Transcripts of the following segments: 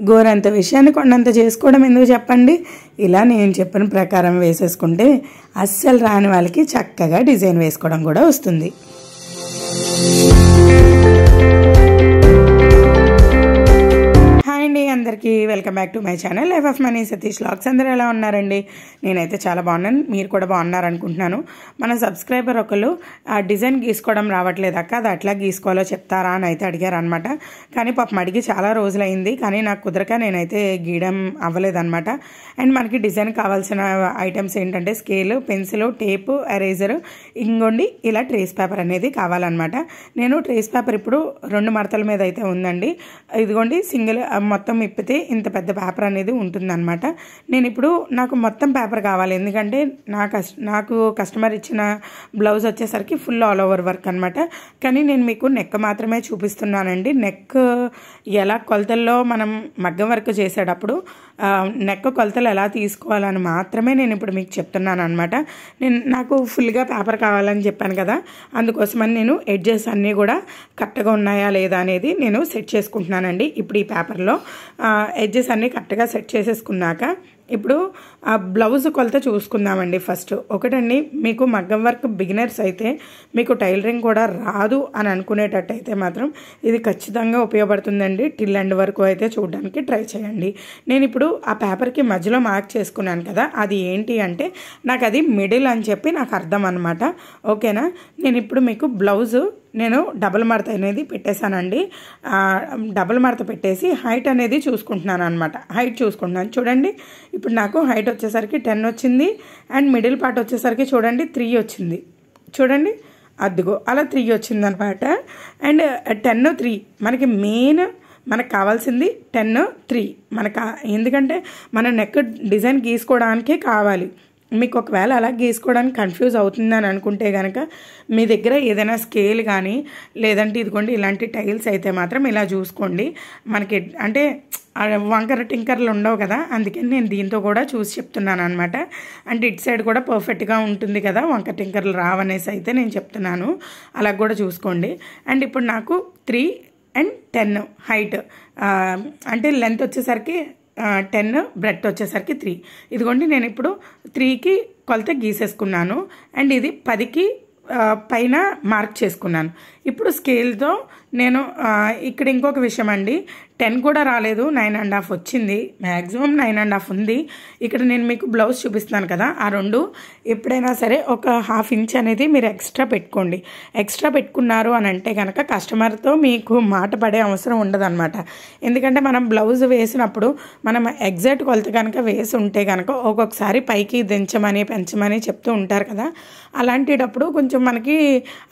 గోరంత విషయాన్ని కొండంత చేసుకోవడం ఎందుకు చెప్పండి. ఇలా నేను చెప్పిన ప్రకారం వేసేసుకుంటే అస్సలు రాని వాళ్ళకి చక్కగా డిజైన్ వేసుకోవడం కూడా వస్తుంది. అండి అందరికీ welcome back to my channel life of money Satish vlogs. అందరూ ఎలా ఉన్నారండి? నేనైతే చాలా బాగున్నాను, మీరు కూడా బాగున్నారు అనుకుంటున్నాను. మన సబ్స్క్రైబర్ ఒకళ్ళు ఆ డిజైన్ గీసుకోవడం రావట్లేదు అక్క, అది అట్లా గీసుకోవాలో చెప్తారా అని అయితే అడిగారు అనమాట. కానీ పాపం అడిగి చాలా రోజులైంది, కానీ నాకు కుదరక నేనైతే గీయడం అవ్వలేదన్నమాట. అండ్ మనకి డిజైన్ కావాల్సిన ఐటమ్స్ ఏంటంటే స్కేలు, పెన్సిల్, టేపు, ఎరేజరు, ఇంకోండి ఇలా ట్రేస్ పేపర్ అనేది కావాలన్నమాట. నేను ట్రేస్ పేపర్ ఇప్పుడు 2 మడతల మీద అయితే ఉందండి. ఇదిగోండి సింగిల్ మొత్తం ఇప్పితే ఇంత పెద్ద పేపర్ అనేది ఉంటుందన్నమాట. నేను ఇప్పుడు నాకు మొత్తం పేపర్ కావాలి, ఎందుకంటే నాకు కస్టమర్ ఇచ్చిన బ్లౌజ్ వచ్చేసరికి ఫుల్ ఆల్ ఓవర్ వర్క్ అనమాట. కానీ నేను మీకు నెక్ మాత్రమే చూపిస్తున్నానండి. నెక్ ఎలా కొలతల్లో మనం మగ్గం వర్క్ చేసేటప్పుడు నెక్ కొలతలు ఎలా తీసుకోవాలని మాత్రమే నేను ఇప్పుడు మీకు చెప్తున్నాను అనమాట. నాకు ఫుల్గా పేపర్ కావాలని చెప్పాను కదా, అందుకోసమని నేను ఎడ్జెస్ అన్నీ కూడా కరెక్ట్గా ఉన్నాయా లేదా అనేది నేను సెట్ చేసుకుంటున్నానండి. ఇప్పుడు ఈ పేపర్లో ఎడ్జెస్ అన్నీ కరెక్ట్గా సెట్ చేసేసుకున్నాక ఇప్పుడు ఆ బ్లౌజ్ కొలత చూసుకుందామండి. ఫస్ట్ ఒకటండి, మీకు మగ్గం వర్క్ బిగినర్స్ అయితే మీకు టైలరింగ్ కూడా రాదు అని అనుకునేటట్టయితే మాత్రం ఇది ఖచ్చితంగా ఉపయోగపడుతుందండి. టిల్ ఎండ్ వరకు అయితే చూడడానికి ట్రై చేయండి. నేను ఇప్పుడు ఆ పేపర్కి మధ్యలో మార్క్ చేసుకున్నాను కదా, అది ఏంటి అంటే నాకు అది మిడిల్ అని చెప్పి నాకు అర్థం అనమాట. ఓకేనా? నేను ఇప్పుడు మీకు బ్లౌజు నేను డబుల్ మడత అనేది పెట్టేశానండి. డబుల్ మడత పెట్టేసి హైట్ అనేది చూసుకుంటున్నాను అనమాట. హైట్ చూసుకుంటున్నాను చూడండి. ఇప్పుడు నాకు హైట్ వచ్చేసరికి 10 వచ్చింది, అండ్ మిడిల్ పార్ట్ వచ్చేసరికి చూడండి 3 వచ్చింది. చూడండి అదిగో అలా 3 వచ్చింది అనమాట. అండ్ 10, 3 మనకి మెయిన్ మనకు కావాల్సింది 10, 3 ఎందుకంటే మన నెక్ డిజైన్ గీసుకోవడానికే కావాలి. మీకు ఒకవేళ అలా గీసుకోవడానికి కన్ఫ్యూజ్ అవుతుందని అనుకుంటే కనుక మీ దగ్గర ఏదైనా స్కేల్ కానీ లేదంటే ఇదిగోండి ఇలాంటి టైల్స్ అయితే మాత్రం ఇలా చూసుకోండి. మనకి అంటే వంకర టింకర్లు ఉండవు కదా, అందుకని నేను దీంతో కూడా చూసి చెప్తున్నాను అనమాట. అంటే ఇటు సైడ్ కూడా పర్ఫెక్ట్గా ఉంటుంది కదా, వంకర టింకర్లు రావనేసి అయితే నేను చెప్తున్నాను. అలా కూడా చూసుకోండి. అండ్ ఇప్పుడు నాకు 3 and 10 హైట్, అంటే లెంత్ వచ్చేసరికి 10, బ్రెడ్త్ వచ్చేసరికి 3. ఇదిగోండి నేను ఇప్పుడు 3కి కొలత గీసేసుకున్నాను. అండ్ ఇది 10కి పైన మార్క్ చేసుకున్నాను. ఇప్పుడు స్కేల్తో నేను ఇక్కడ ఇంకొక విషయం అండి, 10 కూడా రాలేదు, 9.5 వచ్చింది. మ్యాక్సిమం 9.5 ఉంది. ఇక్కడ నేను మీకు బ్లౌజ్ చూపిస్తున్నాను కదా, ఆ రెండు ఎప్పుడైనా సరే ఒక 1/2 ఇంచ్ అనేది మీరు ఎక్స్ట్రా పెట్టుకోండి. ఎక్స్ట్రా పెట్టుకున్నారు అని అంటే కనుక కస్టమర్తో మీకు మాట పడే అవసరం ఉండదు అనమాట. ఎందుకంటే మనం బ్లౌజ్ వేసినప్పుడు మనం ఎగ్జాక్ట్ కొలత కనుక వేసి ఉంటే కనుక ఒక్కొక్కసారి పైకి దించమని పెంచమని చెప్తూ ఉంటారు కదా, అలాంటిటప్పుడు కొంచెం మనకి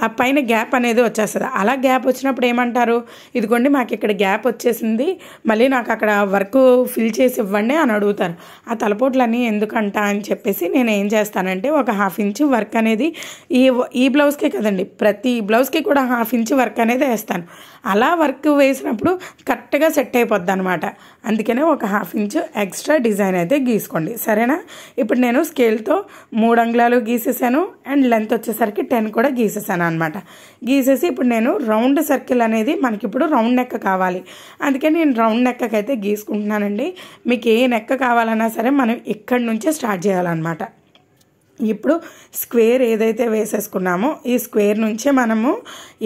ఆ పైన గ్యాప్ అనేది వచ్చేస్తుంది. అలా గ్యాప్ వచ్చినప్పుడు ఏమంటారు, ఇదిగోండి మాకు ఇక్కడ గ్యాప్ వచ్చేసింది, మళ్ళీ నాకు అక్కడ వర్క్ ఫిల్ చేసి ఇవ్వండి అని అడుగుతారు. ఆ తలపోట్లన్నీ ఎందుకంట అని చెప్పేసి నేను ఏం చేస్తానంటే ఒక 1/2 ఇంచ్ వర్క్ అనేది ఈ బ్లౌజ్కే కదండి, ప్రతి బ్లౌజ్కి కూడా 1/2 ఇంచ్ వర్క్ అనేది వేస్తాను. అలా వర్క్ వేసినప్పుడు కరెక్ట్గా సెట్ అయిపోద్ది అనమాట. అందుకనే ఒక 1/2 ఇంచ్ ఎక్స్ట్రా డిజైన్ అయితే గీసుకోండి, సరేనా? ఇప్పుడు నేను స్కేల్తో 3 అంగుళాలు గీసేసాను, అండ్ లెంత్ వచ్చేసరికి 10 కూడా గీసేసాను అనమాట. గీసేసి ఇప్పుడు నేను రౌండ్ సర్కిల్ అనేది మనకి ఇప్పుడు రౌండ్ నెక్ కావాలి, అందుకని నేను రౌండ్ నెక్కకి అయితే గీసుకుంటున్నానండి. మీకు ఏ నెక్క కావాలన్నా సరే మనం ఇక్కడి నుంచే స్టార్ట్ చేయాలన్నమాట. ఇప్పుడు స్క్వేర్ ఏదైతే వేసేసుకున్నామో ఈ స్క్వేర్ నుంచే మనము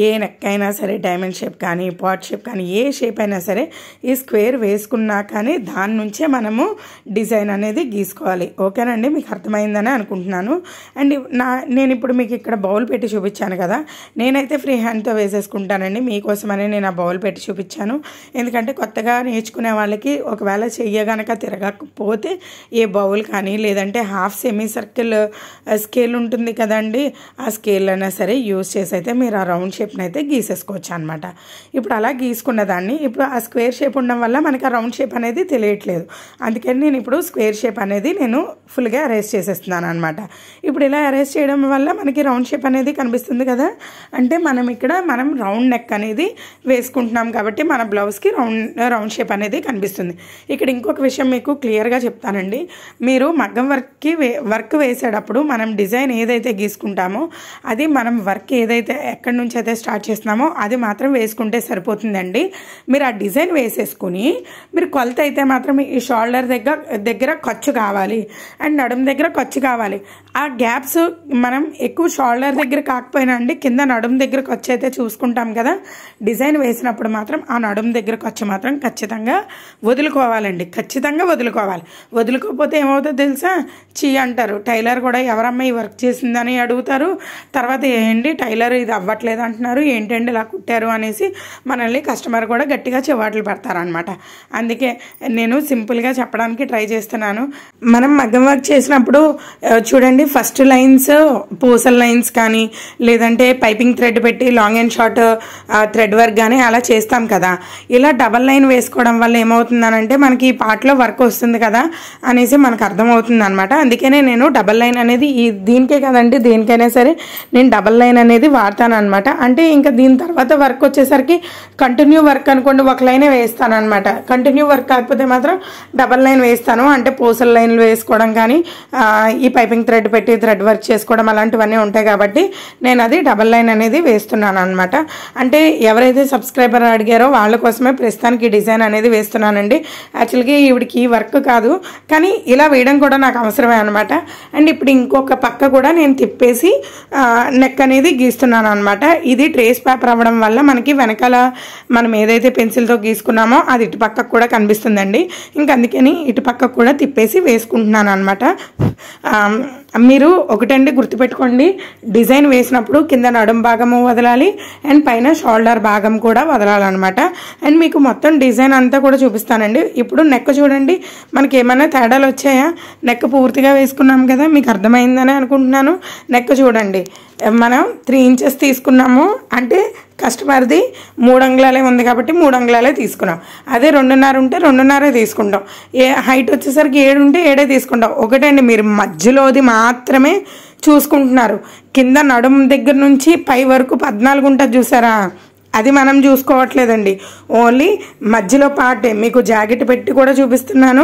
ఏ నెక్ అయినా సరే, డైమండ్ షేప్ కానీ పాట్ షేప్ కానీ ఏ షేప్ అయినా సరే ఈ స్క్వేర్ వేసుకున్నా కానీ దాని నుంచే మనము డిజైన్ అనేది గీసుకోవాలి. ఓకేనండి, మీకు అర్థమైందని అనుకుంటున్నాను. అండ్ నేను ఇప్పుడు మీకు ఇక్కడ బౌల్ పెట్టి చూపించాను కదా, నేనైతే ఫ్రీ హ్యాండ్తో వేసేసుకుంటానండి. మీకోసమని నేను ఆ బౌల్ పెట్టి చూపించాను. ఎందుకంటే కొత్తగా నేర్చుకునే వాళ్ళకి ఒకవేళ చెయ్యగనక తిరగకపోతే ఏ బౌల్ కానీ లేదంటే హాఫ్ సెమీ సర్కిల్ స్కేల్ ఉంటుంది కదండి, ఆ స్కేల్ అయినా సరే యూజ్ చేసి అయితే మీరు ఆ రౌండ్ షేప్ని అయితే గీసేసుకోవచ్చు అనమాట. ఇప్పుడు అలా గీసుకున్న దాన్ని ఇప్పుడు ఆ స్క్వేర్ షేప్ ఉండడం వల్ల మనకి ఆ రౌండ్ షేప్ అనేది తెలియట్లేదు. అందుకని నేను ఇప్పుడు స్క్వేర్ షేప్ అనేది నేను ఫుల్గా అరేంజ్ చేసేస్తున్నాను అనమాట. ఇప్పుడు ఇలా అరేంజ్ చేయడం వల్ల మనకి రౌండ్ షేప్ అనేది కనిపిస్తుంది కదా, అంటే మనం రౌండ్ నెక్ అనేది వేసుకుంటున్నాం కాబట్టి మన బ్లౌజ్కి రౌండ్ షేప్ అనేది కనిపిస్తుంది. ఇక్కడ ఇంకొక విషయం మీకు క్లియర్గా చెప్తానండి, మీరు మగ్గం వర్క్ వేసేటప్పుడు వేసినప్పుడు మనం డిజైన్ ఏదైతే గీసుకుంటామో అది మనం వర్క్ ఏదైతే ఎక్కడి నుంచి అయితే స్టార్ట్ చేస్తున్నామో అది మాత్రం వేసుకుంటే సరిపోతుందండి. మీరు ఆ డిజైన్ వేసేసుకుని మీరు కొలత అయితే మాత్రం ఈ షోల్డర్ దగ్గర ఖర్చు కావాలి అండ్ నడుము దగ్గర ఖర్చు కావాలి. ఆ గ్యాప్స్ మనం ఎక్కువ షోల్డర్ దగ్గర కాకపోయినా అండి కింద నడుము దగ్గర ఖర్చు అయితే చూసుకుంటాం కదా. డిజైన్ వేసినప్పుడు మాత్రం ఆ నడుము దగ్గర ఖర్చు మాత్రం ఖచ్చితంగా వదులుకోవాలండి, ఖచ్చితంగా వదులుకోవాలి. వదులుకోకపోతే ఏమవుతుందో తెలుసా, చీ అంటారు. టైలర్ కూడా ఎవరమ్మా ఈ వర్క్ చేసిందని అడుగుతారు. తర్వాత ఏంటి టైలర్ ఇది అవ్వట్లేదు అంటున్నారు, ఏంటండి ఇలా కుట్టారు అనేసి మనల్ని కస్టమర్ కూడా గట్టిగా చివాట్లు పెడతారనమాట. అందుకే నేను సింపుల్గా చెప్పడానికి ట్రై చేస్తున్నాను. మనం మగ్గం వర్క్ చేసినప్పుడు చూడండి, ఫస్ట్ లైన్స్ పూసల లైన్స్ కానీ లేదంటే పైపింగ్ థ్రెడ్ పెట్టి long and short thread work కానీ అలా చేస్తాం కదా. ఇలా డబల్ లైన్ వేసుకోవడం వల్ల ఏమవుతుందనంటే మనకి ఈ పార్ట్లో వర్క్ వస్తుంది కదా అనేసి మనకు అర్థమవుతుంది అనమాట. అందుకనే నేను డబల్ లైన్ అనేది దీనికే కదండి, దేనికైనా సరే నేను డబల్ లైన్ అనేది వాడతాను అనమాట. అంటే ఇంకా దీని తర్వాత వర్క్ వచ్చేసరికి కంటిన్యూ వర్క్ అనుకోండి ఒక లైనే వేస్తాను అనమాట. కంటిన్యూ వర్క్ కాకపోతే మాత్రం డబల్ లైన్ వేస్తాను. అంటే పూసల లైన్లు వేసుకోవడం కానీ ఈ పైపింగ్ థ్రెడ్ పెట్టి థ్రెడ్ వర్క్ చేసుకోవడం అలాంటివన్నీ ఉంటాయి కాబట్టి నేను అది డబల్ లైన్ అనేది వేస్తున్నాను అనమాట. అంటే ఎవరైతే సబ్స్క్రైబర్ అడిగారో వాళ్ళ కోసమే ప్రస్తుతానికి డిజైన్ అనేది వేస్తున్నానండి. యాక్చువల్గా ఈవిడికి ఈ వర్క్ కాదు కానీ ఇలా వేయడం కూడా నాకు అవసరమే అనమాట. అండ్ ఇప్పుడు ఇంకొక పక్క కూడా నేను తిప్పేసి నెక్ అనేది గీస్తున్నాను అనమాట. ఇది ట్రేస్ పేపర్ అవ్వడం వల్ల మనకి వెనకాల మనం ఏదైతే పెన్సిల్తో గీసుకున్నామో అది ఇటు పక్కకు కూడా కనిపిస్తుందండి. ఇంకా అందుకని ఇటు పక్కకు కూడా తిప్పేసి వేసుకుంటున్నాను అనమాట. మీరు ఒకటండి గుర్తుపెట్టుకోండి, డిజైన్ వేసినప్పుడు కింద నడుం భాగము వదలాలి అండ్ పైన షోల్డర్ భాగం కూడా వదలాలన్నమాట. అండ్ మీకు మొత్తం డిజైన్ అంతా కూడా చూపిస్తానండి. ఇప్పుడు నెక్ చూడండి, మనకి ఏమైనా తేడాలు వచ్చాయా? నెక్ పూర్తిగా వేసుకున్నాం కదా, మీకు అర్థమైందని అనుకుంటున్నాను. నెక్ చూడండి, మనం 3 inches తీసుకున్నాము. అంటే కస్టమర్ది 3 అంగుళాలే ఉంది కాబట్టి 3 అంగుళాలే తీసుకున్నాం. అదే 2.5 ఉంటే 2.5 తీసుకుంటాం. హైట్ వచ్చేసరికి 7 ఉంటే 7 తీసుకుంటాం. ఒకటండి, మీరు మధ్యలోది మాత్రమే చూసుకుంటున్నారు. కింద నడుము దగ్గర నుంచి పై వరకు 14 ఉంటుంది చూసారా, అది మనం చూసుకోవట్లేదండి. ఓన్లీ మధ్యలో పార్టే. మీకు జాకెట్ పెట్టి కూడా చూపిస్తున్నాను.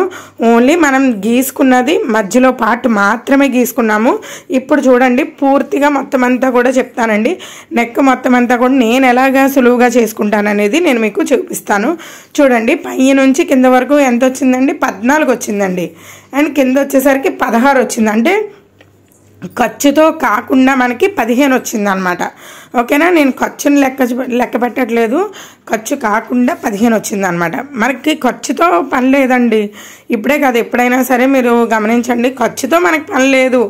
ఓన్లీ మనం గీసుకున్నది మధ్యలో పార్ట్ మాత్రమే గీసుకున్నాము. ఇప్పుడు చూడండి, పూర్తిగా మొత్తం అంతా కూడా చెప్తానండి. నెక్ మొత్తం అంతా కూడా నేను ఎలాగా సులువుగా చేసుకుంటాననేది నేను మీకు చూపిస్తాను. చూడండి, పై నుంచి కింద వరకు ఎంత వచ్చిందండి? 14 వచ్చిందండి. అండ్ కింద వచ్చేసరికి 16 వచ్చింది. అంటే ఖర్చుతో కాకుండా మనకి 15 వచ్చిందనమాట. ఓకేనా, నేను ఖర్చుని లెక్క పెట్టట్లేదు, ఖర్చు కాకుండా 15 వచ్చిందనమాట. మనకి ఖర్చుతో పని లేదండి. ఇప్పుడే కాదు, ఎప్పుడైనా సరే మీరు గమనించండి, ఖర్చుతో మనకి పని లేదు.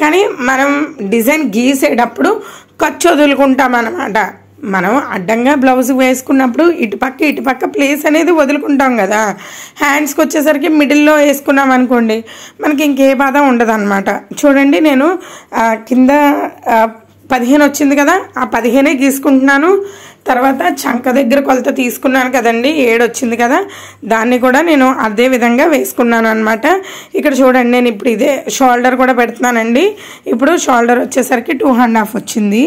కానీ మనం డిజైన్ గీసేటప్పుడు ఖర్చు వదులుకుంటాం అన్నమాట. మనం అడ్డంగా బ్లౌజ్ వేసుకున్నప్పుడు ఇటుపక్క ప్లేస్ అనేది వదులుకుంటాం కదా. హ్యాండ్స్కి వచ్చేసరికి మిడిల్లో వేసుకున్నాం అనుకోండి, మనకి ఇంకే బాధ ఉండదు అనమాట. చూడండి, నేను కింద 15 వచ్చింది కదా, ఆ 15 గీసుకుంటున్నాను. తర్వాత చంక దగ్గర కొలత తీసుకున్నాను కదండి, 7 వచ్చింది కదా, దాన్ని కూడా నేను అదే విధంగా వేసుకున్నాను అనమాట. ఇక్కడ చూడండి, నేను ఇప్పుడు ఇదే షోల్డర్ కూడా పెడుతున్నానండి. ఇప్పుడు షోల్డర్ వచ్చేసరికి 2.5 వచ్చింది.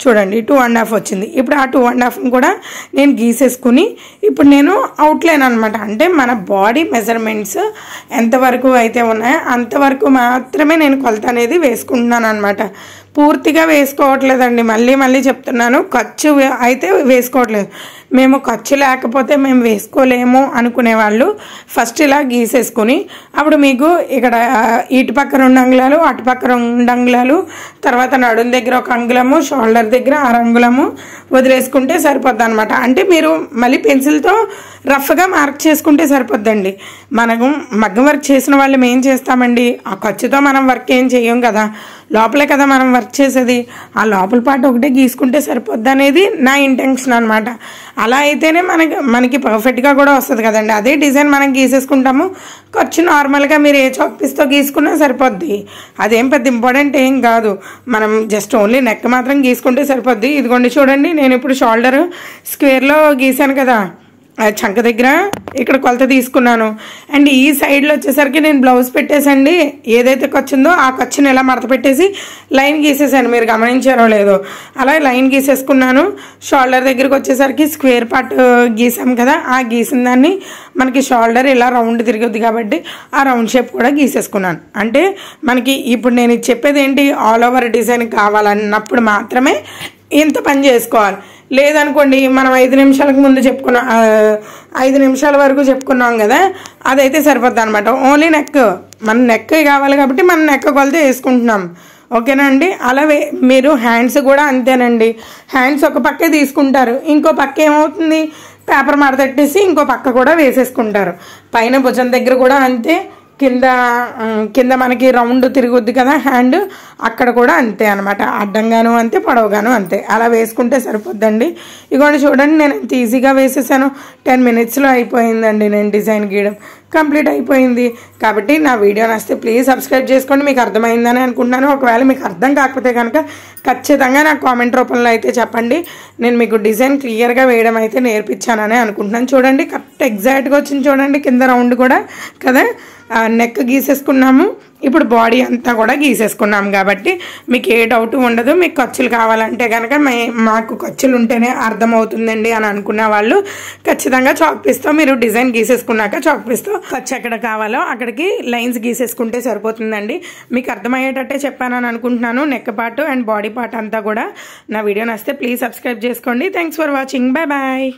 చూడండి, 2.5 వచ్చింది. ఇప్పుడు ఆ 2.5 కూడా నేను గీసేసుకుని ఇప్పుడు నేను అవుట్లైన్ అనమాట. అంటే మన బాడీ మెజర్మెంట్స్ ఎంతవరకు అయితే ఉన్నాయో అంతవరకు మాత్రమే నేను కొలత అనేది వేసుకుంటున్నాను అనమాట. పూర్తిగా వేసుకోవట్లేదండి. మళ్ళీ చెప్తున్నాను, ఖర్చు అయితే వేసుకోవట్లేదు. మేము ఖర్చు లేకపోతే మేము వేసుకోలేము అనుకునే వాళ్ళు ఫస్ట్ ఇలా గీసేసుకుని అప్పుడు మీకు ఇక్కడ ఇటుపక్క 2 అంగుళాలు, అటుపక్క 2 అంగుళాలు, తర్వాత నడుం దగ్గర 1 అంగుళము, షోల్డర్ దగ్గర 6 అంగుళము వదిలేసుకుంటే సరిపోద్ది అనమాట. అంటే మీరు మళ్ళీ పెన్సిల్తో రఫ్గా మార్క్ చేసుకుంటే సరిపోద్దండి. మనకు మగ్గం వర్క్ చేసిన వాళ్ళు ఏం చేస్తామండి, ఆ ఖర్చుతో మనం వర్క్ ఏం చేయం కదా, లోపలే కదా మనం వర్క్ చేసేది. ఆ లోపల పాటు ఒకటే గీసుకుంటే సరిపోద్ది అనేది నా ఇంటెన్షన్ అనమాట. అలా అయితేనే మనకి పర్ఫెక్ట్గా కూడా వస్తుంది కదండి. అదే డిజైన్ మనం గీసేసుకుంటాము, ఖర్చు నార్మల్గా మీరు ఏ చాక్ పీస్తో గీసుకున్నా సరిపోద్ది. అదేం పెద్ద ఇంపార్టెంట్ ఏం కాదు. మనం జస్ట్ ఓన్లీ నెక్ మాత్రం గీసుకుంటే సరిపోద్ది. ఇదిగోండి చూడండి, నేను ఇప్పుడు షోల్డర్ స్క్వేర్లో గీసాను కదా, చంక దగ్గర ఇక్కడ కొలత తీసుకున్నాను. అండ్ ఈ సైడ్లో వచ్చేసరికి నేను బ్లౌజ్ పెట్టేసండి ఏదైతే ఖర్చు ఉందో ఆ ఖర్చుని ఎలా మడత పెట్టేసి లైన్ గీసేసాను. మీరు గమనించారో లేదో, అలా లైన్ గీసేసుకున్నాను. షోల్డర్ దగ్గరికి వచ్చేసరికి స్క్వేర్ పార్ట్ గీసాం కదా, ఆ గీసిన దాన్ని మనకి షోల్డర్ ఇలా రౌండ్ తిరుగుద్ది కాబట్టి ఆ రౌండ్ షేప్ కూడా గీసేసుకున్నాను. అంటే మనకి ఇప్పుడు నేను చెప్పేది ఏంటి, ఆల్ ఓవర్ డిజైన్ కావాలన్నప్పుడు మాత్రమే ఇంత పని చేసుకోవాలి. లేదనుకోండి మనం 5 నిమిషాలకు ముందు చెప్పుకున్నాం, 5 నిమిషాల వరకు చెప్పుకున్నాం కదా, అదైతే సరిపోద్ది అనమాట. ఓన్లీ నెక్, మన నెక్ కావాలి కాబట్టి మన నెక్ కొలతే వేసుకుంటున్నాం. ఓకేనా అండి. అలాగే మీరు హ్యాండ్స్ కూడా అంతేనండి. హ్యాండ్స్ ఒక పక్కే తీసుకుంటారు, ఇంకో పక్క ఏమవుతుంది పేపర్ మడతట్టేసి ఇంకో పక్క కూడా వేసేసుకుంటారు. పైన భుజం దగ్గర కూడా అంతే, కింద మనకి రౌండ్ తిరుగుద్ది కదా హ్యాండ్, అక్కడ కూడా అంతే అనమాట. అడ్డంగాను అంతే, పొడవుగాను అంతే. అలా వేసుకుంటే సరిపోద్దండి. ఇదిగోండి చూడండి, నేను ఎంత ఈజీగా వేసేసాను. 10 మినిట్స్లో అయిపోయిందండి నేను డిజైన్ గీయడం, కంప్లీట్ అయిపోయింది. కాబట్టి నా వీడియో నచ్చితే ప్లీజ్ సబ్స్క్రైబ్ చేసుకోండి. మీకు అర్థమైందని అనుకుంటున్నాను. ఒకవేళ మీకు అర్థం కాకపోతే కనుక ఖచ్చితంగా నాకు కామెంట్ రూపంలో అయితే చెప్పండి. నేను మీకు డిజైన్ క్లియర్గా వేయడం అయితే నేర్పించానని అనుకుంటున్నాను. చూడండి కరెక్ట్ ఎగ్జాక్ట్గా వచ్చింది చూడండి. కింద రౌండ్ కూడా కదా, నెక్ గీసేసుకున్నాము. ఇప్పుడు బాడీ అంతా కూడా గీసేసుకున్నాం కాబట్టి మీకు ఏ డౌట్ ఉండదు. మీకు ఖర్చులు కావాలంటే కనుక మాకు ఖర్చులు ఉంటేనే అర్థమవుతుందండి అని అనుకున్న వాళ్ళు ఖచ్చితంగా చాక్ పీస్తో మీరు డిజైన్ గీసేసుకున్నాక చాక్ పీస్తో ఖర్చు ఎక్కడ కావాలో అక్కడికి లైన్స్ గీసేసుకుంటే సరిపోతుందండి. మీకు అర్థమయ్యేటట్టే చెప్పానని అనుకుంటున్నాను. Neck part and body part అంతా కూడా. నా వీడియో నచ్చితే ప్లీజ్ సబ్స్క్రైబ్ చేసుకోండి. Thanks for watching. Bye bye.